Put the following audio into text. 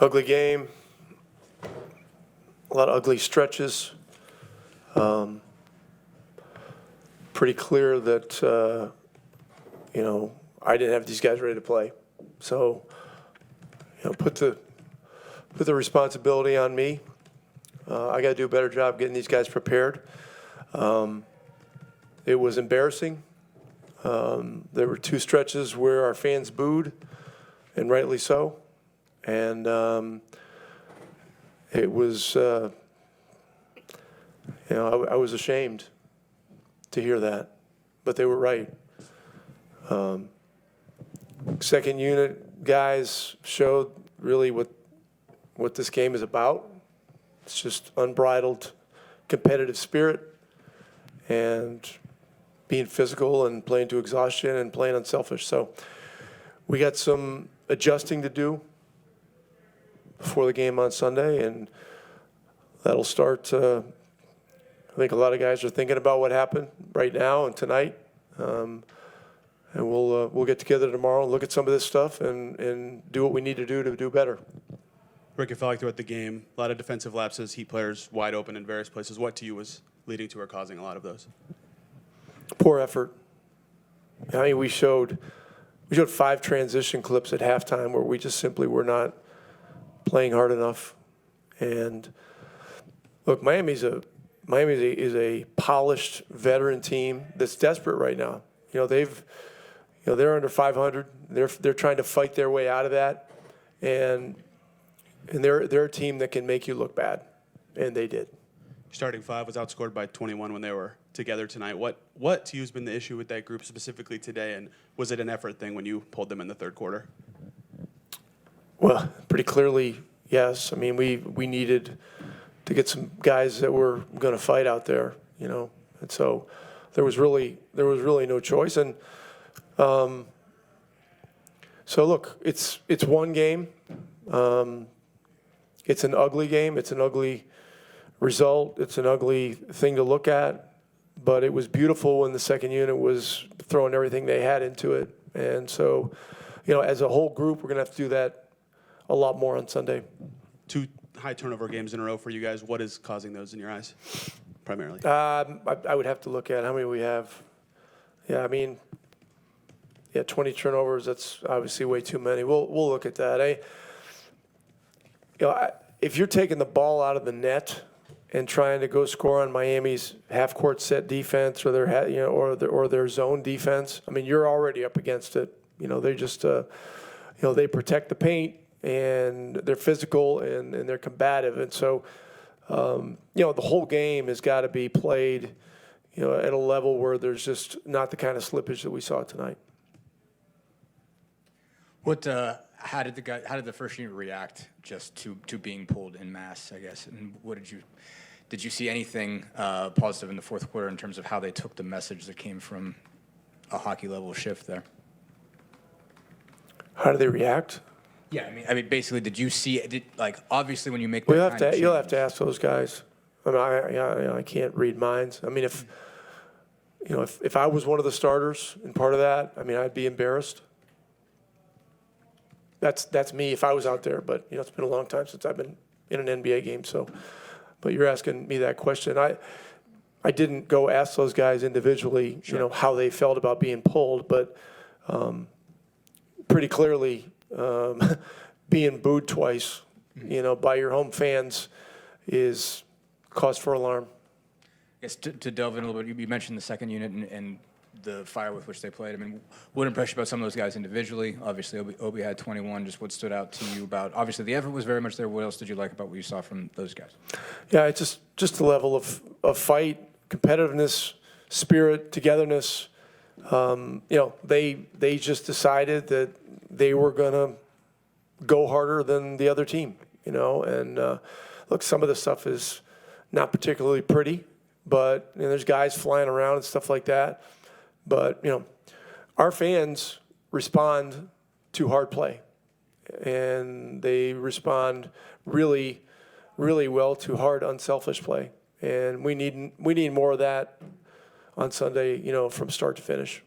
Ugly game. A lot of ugly stretches. Pretty clear that, I didn't have these guys ready to play. So, put the responsibility on me. I got to do a better job getting these guys prepared. It was embarrassing. There were two stretches where our fans booed, and rightly so. And it was, I was ashamed to hear that, but they were right. Second unit guys showed really what this game is about. It's just unbridled competitive spirit and being physical and playing to exhaustion and playing unselfish. So we got some adjusting to do before the game on Sunday, and that'll start. I think a lot of guys are thinking about what happened right now and tonight, and we'll get together tomorrow and look at some of this stuff and do what we need to do better. Rick, it felt like throughout the game, a lot of defensive lapses, Heat players wide open in various places. What to you was leading to or causing a lot of those? Poor effort. I mean, we showed 5 transition clips at halftime where we just simply were not playing hard enough. And look, Miami is a polished veteran team that's desperate right now. They're under 500. They're trying to fight their way out of that, and they're a team that can make you look bad, and they did. Starting 5 was outscored by 21 when they were together tonight. What to you has been the issue with that group specifically today, and was it an effort thing when you pulled them in the third quarter? Well, pretty clearly, yes. I mean, we needed to get some guys that were going to fight out there, and so there was really no choice. And so look, it's one game. It's an ugly game. It's an ugly result. It's an ugly thing to look at. But it was beautiful when the second unit was throwing everything they had into it. And so, as a whole group, we're going to have to do that a lot more on Sunday. 2 high turnover games in a row for you guys. What is causing those in your eyes, primarily? I would have to look at how many we have. 20 turnovers. That's obviously way too many. We'll look at that. If you're taking the ball out of the net and trying to go score on Miami's half-court set defense or their or their zone defense, I mean, you're already up against it. They just they protect the paint and they're physical and they're combative, and so the whole game has got to be played at a level where there's just not the kind of slippage that we saw tonight. How did the first unit react just to being pulled en masse, I guess? And did you see anything positive in the fourth quarter in terms of how they took the message that came from a hockey level shift there? How do they react? Yeah, I mean, basically, did you see obviously when you make you'll have to ask those guys. I mean, I can't read minds. I mean, if I was one of the starters and part of that, I mean, I'd be embarrassed. That's me if I was out there, but it's been a long time since I've been in an NBA game. So, but you're asking me that question. I didn't go ask those guys individually, Sure. How they felt about being pulled, but pretty clearly being booed twice, by your home fans is cause for alarm. I guess to delve in a little bit, you mentioned the second unit and the fire with which they played. I mean, what impressed you about some of those guys individually? Obviously, Obi had 21. Just what stood out to you about? Obviously, the effort was very much there. What else did you like about what you saw from those guys? Yeah, it's just the level of fight, competitiveness, spirit, togetherness. They just decided that they were gonna go harder than the other team. And look, some of the stuff is not particularly pretty, but there's guys flying around and stuff like that. But, our fans respond to hard play, and they respond really, really well to hard, unselfish play. And we need more of that on Sunday, from start to finish.